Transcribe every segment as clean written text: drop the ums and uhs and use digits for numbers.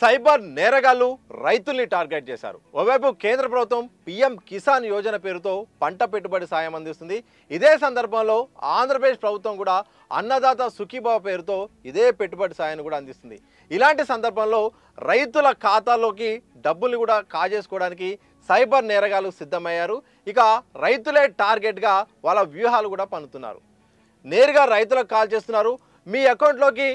Cyber నేరగాళ్లు రైతుల్ని target చేశారు. ఓవైపు కేంద్ర ప్రభుత్వం పీఎం కిసాన్ యోజన పేరుతో పంట పెట్టుబడి సాయం అందిస్తుంది. ఇదే సందర్భంలో ఆంధ్రప్రదేశ్ ప్రభుత్వం కూడా అన్నదాత సుఖీభవ పేరుతో ఇదే పెట్టుబడి సాయాన్ని కూడా అందిస్తుంది. ఇలాంటి సందర్భంలో రైతుల ఖాతాల్లోకి డబ్బుల్ని కూడా కాజేసుకోవడానికి సైబర్ నేరగాళ్లు సిద్ధమయ్యారు. ఇక రైతులే టార్గెట్గా వాళ్ళ వ్యూహాలు కూడా పన్నుతున్నారు. నేరుగా రైతులకు కాల్ చేస్తున్నారు. మీ అకౌంట్లోకి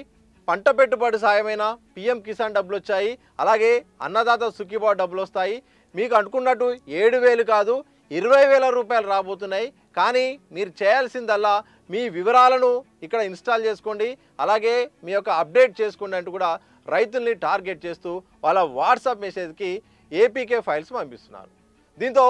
పంట పెట్టుబడి సాయమైన పీఎం కిసాన్ డబ్బులు వచ్చాయి, అలాగే అన్నదాత సుఖీభవ డబ్బులు వస్తాయి. మీకు అనుకున్నట్టు 7,000 కాదు 20,000 రూపాయలు రాబోతున్నాయి. కానీ మీరు చేయాల్సిందల్లా మీ వివరాలను ఇక్కడ ఇన్స్టాల్ చేసుకోండి, అలాగే మీ యొక్క అప్డేట్ చేసుకోండి అంటూ కూడా రైతుల్ని టార్గెట్ చేస్తూ వాళ్ళ వాట్సాప్ మెసేజ్కి ఏపీకే ఫైల్స్ పంపిస్తున్నారు. దీంతో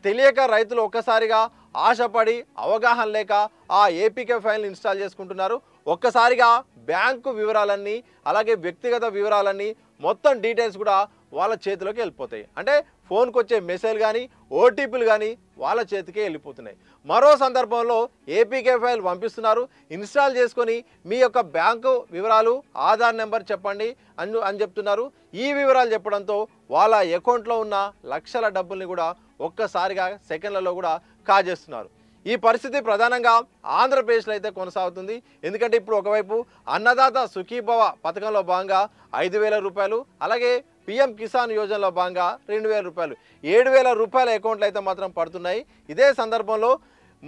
తెలియక రైతులు ఒక్కసారిగా ఆశపడి అవగాహన లేక ఆ ఏపీకే ఫైల్ని ఇన్స్టాల్ చేసుకుంటున్నారు. ఒక్కసారిగా బ్యాంకు వివరాలన్నీ అలాగే వ్యక్తిగత వివరాలన్నీ మొత్తం డీటెయిల్స్ కూడా వాళ్ళ చేతిలోకి వెళ్ళిపోతాయి. అంటే ఫోన్కి వచ్చే మెసేజ్ కానీ ఓటీపీలు కానీ వాళ్ళ చేతికే వెళ్ళిపోతున్నాయి. మరో సందర్భంలో ఏపీకే ఫైల్ పంపిస్తున్నారు, ఇన్స్టాల్ చేసుకొని మీ యొక్క బ్యాంకు వివరాలు ఆధార్ నెంబర్ చెప్పండి అని చెప్తున్నారు. ఈ వివరాలు చెప్పడంతో వాళ్ళ అకౌంట్లో ఉన్న లక్షల డబ్బుల్ని కూడా ఒక్కసారిగా సెకండ్లలో కూడా కాజేస్తున్నారు. ఈ పరిస్థితి ప్రధానంగా ఆంధ్రప్రదేశ్లో అయితే కొనసాగుతుంది. ఎందుకంటే ఇప్పుడు ఒకవైపు అన్నదాత సుఖీభవ పథకంలో భాగంగా 5,000 రూపాయలు, అలాగే పీఎం కిసాన్ యోజనలో భాగంగా 2,000 రూపాయలు, 7,000 రూపాయల అకౌంట్లు అయితే మాత్రం పడుతున్నాయి. ఇదే సందర్భంలో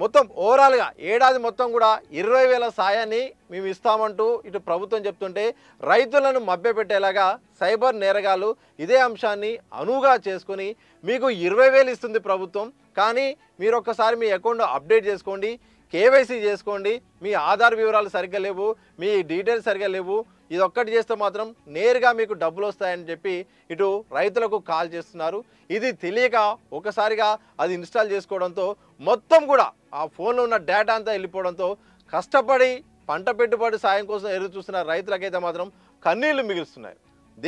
మొత్తం ఓవరాల్గా ఏడాది మొత్తం కూడా 20,000 సాయాన్ని మేము ఇస్తామంటూ ఇటు ప్రభుత్వం చెప్తుంటే రైతులను మభ్యపెట్టేలాగా సైబర్ నేరగాళ్లు ఇదే అంశాన్ని అనువుగా చేసుకొని మీకు 20,000 ఇస్తుంది ప్రభుత్వం, కానీ మీరు ఒక్కసారి మీ అకౌంట్ అప్డేట్ చేసుకోండి, కేవైసీ చేసుకోండి, మీ ఆధార్ వివరాలు సరిగ్గా లేవు, మీ డీటెయిల్స్ సరిగ్గా లేవు, ఇది ఒక్కటి చేస్తే మాత్రం నేరుగా మీకు డబ్బులు వస్తాయని చెప్పి ఇటు రైతులకు కాల్ చేస్తున్నారు. ఇది తెలియక ఒకసారిగా అది ఇన్స్టాల్ చేసుకోవడంతో మొత్తం కూడా ఆ ఫోన్లో ఉన్న డేటా అంతా వెళ్ళిపోవడంతో కష్టపడి పంట పెట్టుబడి సాయం కోసం ఎదురు చూస్తున్న రైతులకైతే మాత్రం కన్నీళ్లు మిగులుస్తున్నాయి.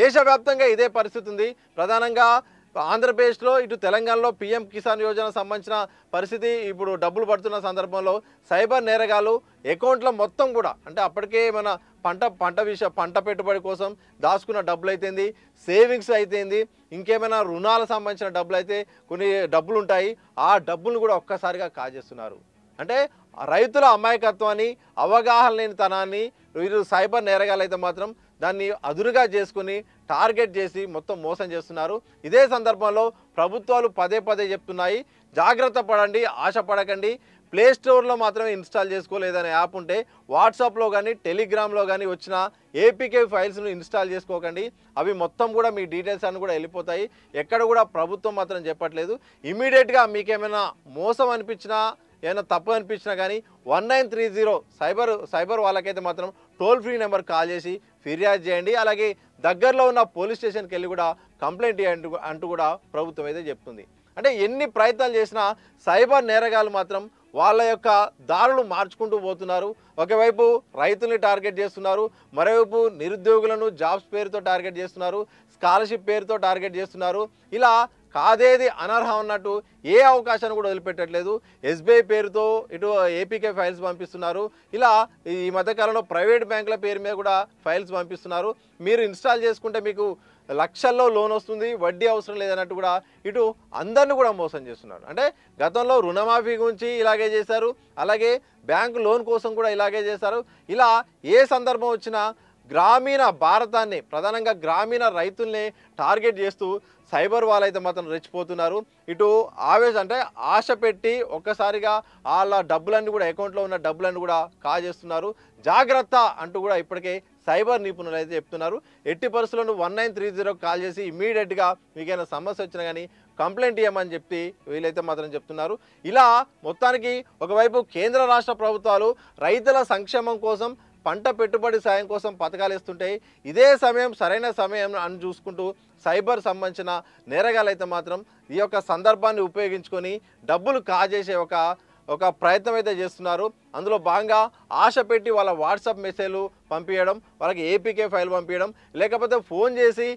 దేశవ్యాప్తంగా ఇదే పరిస్థితి ఉంది. ప్రధానంగా ఆంధ్రప్రదేశ్లో ఇటు తెలంగాణలో పీఎం కిసాన్ యోజన సంబంధించిన పరిస్థితి ఇప్పుడు డబ్బులు పడుతున్న సందర్భంలో సైబర్ నేరగాళ్లు అకౌంట్లో మొత్తం కూడా అంటే అప్పటికే మన పంట పెట్టుబడి కోసం దాచుకున్న డబ్బులు అయితేంది, సేవింగ్స్ అయితేంది, ఇంకేమైనా రుణాలకు సంబంధించిన డబ్బులు అయితే కొన్ని డబ్బులు ఉంటాయి, ఆ డబ్బులను కూడా ఒక్కసారిగా కాజేస్తున్నారు. అంటే రైతుల అమాయకత్వాన్ని అవగాహన లేని తనాన్ని వీరు సైబర్ నేరగాళ్ళు అయితే మాత్రం దాన్ని అదురుగా చేసుకుని టార్గెట్ చేసి మొత్తం మోసం చేస్తున్నారు. ఇదే సందర్భంలో ప్రభుత్వాలు పదే పదే చెప్తున్నాయి, జాగ్రత్త పడండి, ఆశపడకండి. ప్లేస్టోర్లో మాత్రమే ఇన్స్టాల్ చేసుకోలేదనే యాప్ ఉంటే వాట్సాప్లో కానీ టెలిగ్రామ్లో కానీ వచ్చిన ఏపీకే ఫైల్స్ను ఇన్స్టాల్ చేసుకోకండి. అవి మొత్తం కూడా మీ డీటెయిల్స్ అన్నీ కూడా వెళ్ళిపోతాయి. ఎక్కడ కూడా ప్రభుత్వం మాత్రం చెప్పట్లేదు. ఇమీడియట్గా మీకేమైనా మోసం అనిపించినా ఏమైనా తప్పు అనిపించినా కానీ 1930 సైబర్ వాళ్ళకైతే మాత్రం టోల్ ఫ్రీ నెంబర్ కాల్ చేసి ఫిర్యాదు చేయండి. అలాగే దగ్గరలో ఉన్న పోలీస్ స్టేషన్కి వెళ్ళి కూడా కంప్లైంట్ అంటూ కూడా ప్రభుత్వం అయితే చెప్తుంది. అంటే ఎన్ని ప్రయత్నాలు చేసినా సైబర్ నేరగాళ్ళు మాత్రం వాళ్ళ యొక్క దారులు మార్చుకుంటూ పోతున్నారు. ఒకవైపు రైతుల్ని టార్గెట్ చేస్తున్నారు, మరోవైపు నిరుద్యోగులను జాబ్స్ పేరుతో టార్గెట్ చేస్తున్నారు, స్కాలర్షిప్ పేరుతో టార్గెట్ చేస్తున్నారు. ఇలా కాదేది అనర్హం అన్నట్టు ఏ అవకాశాన్ని కూడా వదిలిపెట్టట్లేదు. ఎస్బీఐ పేరుతో ఇటు ఏపీకే ఫైల్స్ పంపిస్తున్నారు. ఇలా ఈ మధ్యకాలంలో ప్రైవేట్ బ్యాంకుల పేరు మీద కూడా ఫైల్స్ పంపిస్తున్నారు. మీరు ఇన్స్టాల్ చేసుకుంటే మీకు లక్షల్లో లోన్ వస్తుంది, వడ్డీ అవసరం లేదన్నట్టు కూడా ఇటు అందరిని కూడా మోసం చేస్తున్నారు. అంటే గతంలో రుణమాఫీ గురించి ఇలాగే చేశారు, అలాగే బ్యాంకు లోన్ కోసం కూడా ఇలాగే చేశారు. ఇలా ఏ సందర్భం వచ్చినా గ్రామీణ భారతాన్ని ప్రధానంగా గ్రామీణ రైతుల్ని టార్గెట్ చేస్తూ సైబర్ వాళ్ళైతే మాత్రం రెచ్చిపోతున్నారు. ఇటు అంటే ఆశ పెట్టి ఒక్కసారిగా వాళ్ళ డబ్బులన్నీ కూడా అకౌంట్లో ఉన్న డబ్బులన్నీ కూడా కాజేస్తున్నారు. జాగ్రత్త అంటూ కూడా ఇప్పటికే సైబర్ నిపుణులు అయితే చెప్తున్నారు. ఎట్టి పరిస్థితుల్లో 1930 కాల్ చేసి ఇమీడియట్గా మీకైనా సమస్య వచ్చినా కానీ కంప్లైంట్ ఇవ్వమని చెప్పి వీళ్ళైతే మాత్రం చెప్తున్నారు. ఇలా మొత్తానికి ఒకవైపు కేంద్ర రాష్ట్ర ప్రభుత్వాలు రైతుల సంక్షేమం కోసం పంట పెట్టుబడి సాయం కోసం పథకాలు ఇస్తుంటాయి. ఇదే సమయం సరైన సమయం అని చూసుకుంటూ సైబర్ సంబంధించిన నేరగాళ్ళు అయితే మాత్రం ఈ యొక్క సందర్భాన్ని ఉపయోగించుకొని డబ్బులు కాజేసే ఒక ప్రయత్నం అయితే చేస్తున్నారు. అందులో భాగంగా ఆశ పెట్టి వాళ్ళ వాట్సాప్ మెసేజ్లు పంపించడం, వాళ్ళకి ఏపీకే ఫైల్ పంపించడం, లేకపోతే ఫోన్ చేసి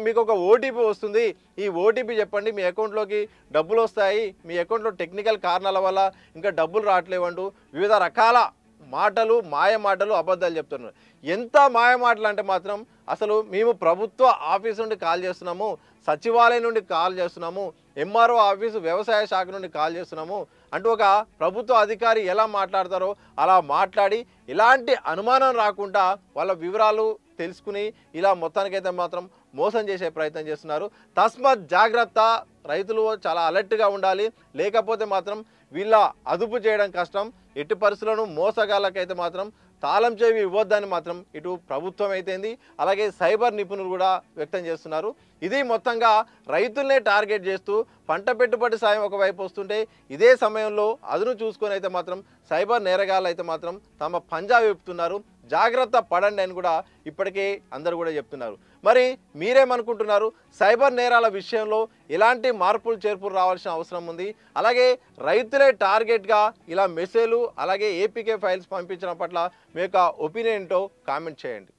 మీకు ఒక ఓటీపీ వస్తుంది, ఈ ఓటీపీ చెప్పండి, మీ అకౌంట్లోకి డబ్బులు వస్తాయి, మీ అకౌంట్లో టెక్నికల్ కారణాల వల్ల ఇంకా డబ్బులు రావట్లేవంటూ వివిధ రకాల మాటలు, మాయ మాటలు, అబద్ధాలు చెప్తున్నారు. ఎంత మాయ మాటలు అంటే మాత్రం అసలు మేము ప్రభుత్వ ఆఫీస్ నుండి కాల్ చేస్తున్నాము, సచివాలయం నుండి కాల్ చేస్తున్నాము, ఎంఆర్ఓ ఆఫీసు వ్యవసాయ శాఖ నుండి కాల్ చేస్తున్నాము అంటూ ఒక ప్రభుత్వ అధికారి ఎలా మాట్లాడతారో అలా మాట్లాడి ఇలాంటి అనుమానం రాకుండా వాళ్ళ వివరాలు తెలుసుకుని ఇలా మొత్తానికైతే మాత్రం మోసం చేసే ప్రయత్నం చేస్తున్నారు. తస్మాత్ జాగ్రత్త, రైతులు చాలా అలర్ట్గా ఉండాలి, లేకపోతే మాత్రం వీళ్ళ అదుపు చేయడం కష్టం. ఎట్టి పరిస్థితులను మోసగాళ్ళకైతే మాత్రం తాళం చెవి ఇవ్వద్దని మాత్రం ఇటు ప్రభుత్వం అయితేంది, అలాగే సైబర్ నిపుణులు కూడా వ్యక్తం చేస్తున్నారు. ఇది మొత్తంగా రైతులనే టార్గెట్ చేస్తూ పంట పెట్టుబడి సాయం ఒకవైపు వస్తుంటే ఇదే సమయంలో అదును చూసుకొని అయితే మాత్రం సైబర్ నేరగాళ్ళు అయితే మాత్రం తమ పంజా విప్పుతున్నారు. జాగ్రత్త పడండి అని కూడా ఇప్పటికే అందరూ కూడా చెప్తున్నారు. మరి మీరేమనుకుంటున్నారు? సైబర్ నేరాల విషయంలో ఎలాంటి మార్పులు చేర్పులు రావాల్సిన అవసరం ఉంది? అలాగే రైతులే టార్గెట్గా ఇలా మెసేజ్లు అలాగే ఏపీకే ఫైల్స్ పంపించడం పట్ల మీ యొక్క ఒపీనియన్ ఏంటో కామెంట్ చేయండి.